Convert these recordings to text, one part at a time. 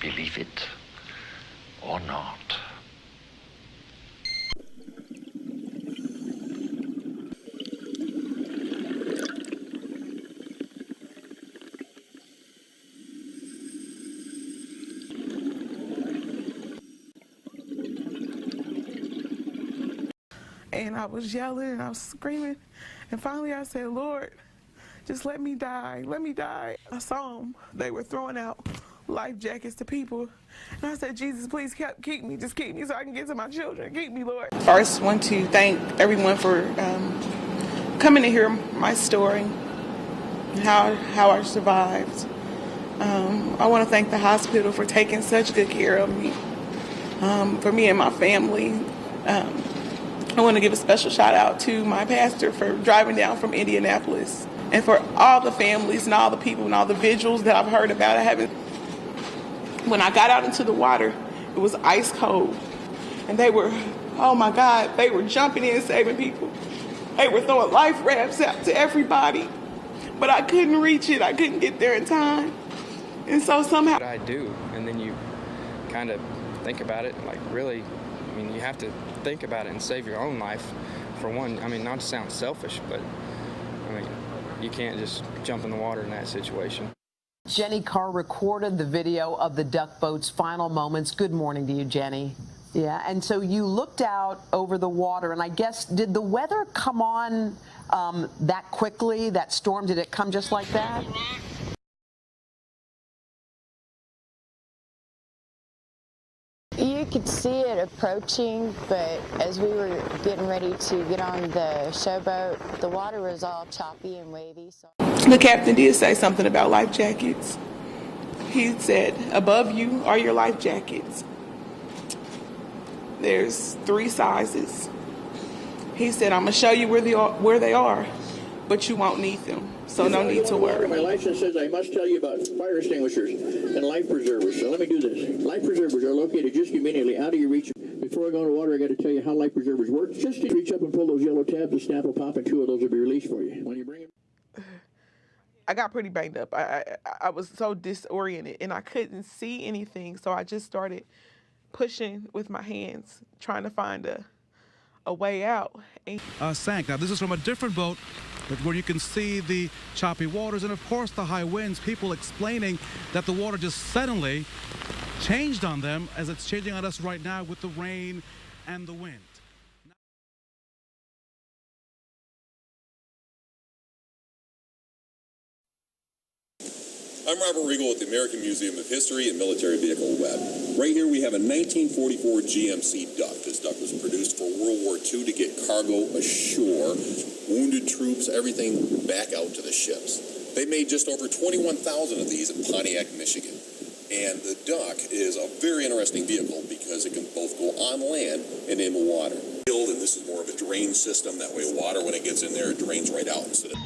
believe it or not. And I was yelling and I was screaming. And finally I said, Lord, just let me die, let me die. I saw them. They were throwing out life jackets to people. And I said, Jesus, please keep me, just keep me so I can get to my children. Keep me, Lord. First, want to thank everyone for coming to hear my story, how I survived. I want to thank the hospital for taking such good care of me, for me and my family. I want to give a special shout out to my pastor for driving down from Indianapolis, and for all the families and all the people and all the vigils that I've heard about. When I got out into the water, it was ice cold, and they were, oh my God, they were jumping in saving people. They were throwing life rafts out to everybody, but I couldn't reach it. I couldn't get there in time, and so somehow. What I do, and then you kind of think about it, like really, I mean, you have to think about it and save your own life, for one. I mean, not to sound selfish, but I mean, you can't just jump in the water in that situation. Jenny Carr recorded the video of the duck boat's final moments. Good morning to you, Jenny. Yeah, and so you looked out over the water, and I guess, did the weather come on that quickly, that storm? Did it come just like that? You could see it approaching, but as we were getting ready to get on the showboat, the water was all choppy and wavy. So the captain did say something about life jackets. He said, above you are your life jackets. There's 3 sizes. He said, I'm going to show you where they are, but you won't need them. So no need to worry. My license says I must tell you about fire extinguishers and life preservers. So let me do this. Life preservers are located just immediately out of your reach. Before I go into water, I got to tell you how life preservers work. Just reach up and pull those yellow tabs. The snap will pop, and 2 of those will be released for you. When you bring them. I got pretty banged up. I was so disoriented, and I couldn't see anything. So I just started pushing with my hands, trying to find a way out. Sank. Now, this is from a different boat, but where you can see the choppy waters and, of course, the high winds. People explaining that the water just suddenly changed on them, as it's changing on us right now with the rain and the wind. I'm Robert Riegel at the American Museum of History and Military Vehicle Web. Right here we have a 1944 GMC duck. This duck was produced for World War II to get cargo ashore, wounded troops, everything back out to the ships. They made just over 21,000 of these in Pontiac, Michigan. And the duck is a very interesting vehicle because it can both go on land and in water. And this is more of a drain system. That way water, when it gets in there, it drains right out instead of...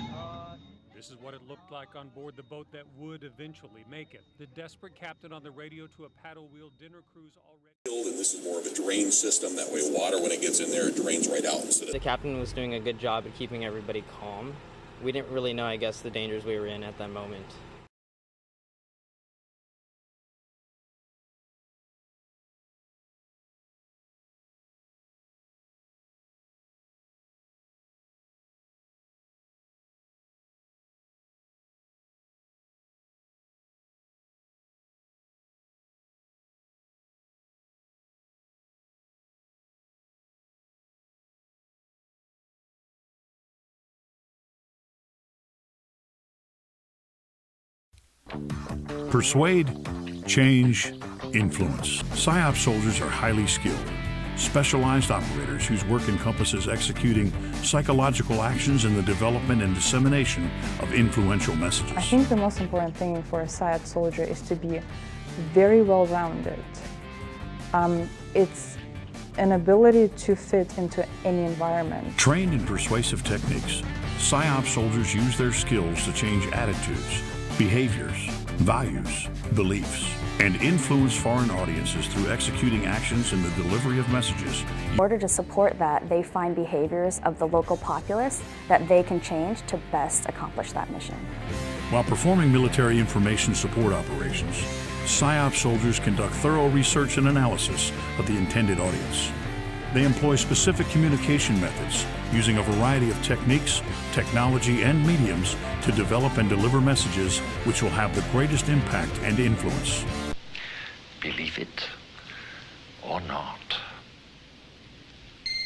This is what it looked like on board the boat that would eventually make it. The desperate captain on the radio to a paddle wheel dinner cruise already. And this is more of a drain system. That way water, when it gets in there, it drains right out instead of... The captain was doing a good job at keeping everybody calm. We didn't really know, I guess, the dangers we were in at that moment. Persuade, change, influence. PSYOP soldiers are highly skilled, specialized operators whose work encompasses executing psychological actions in the development and dissemination of influential messages. I think the most important thing for a PSYOP soldier is to be very well-rounded. It's an ability to fit into any environment. Trained in persuasive techniques, PSYOP soldiers use their skills to change attitudes, behaviors, values, beliefs, and influence foreign audiences through executing actions in the delivery of messages. In order to support that, they find behaviors of the local populace that they can change to best accomplish that mission. While performing military information support operations, PSYOP soldiers conduct thorough research and analysis of the intended audience. They employ specific communication methods using a variety of techniques, technology, and mediums to develop and deliver messages which will have the greatest impact and influence. Believe it or not.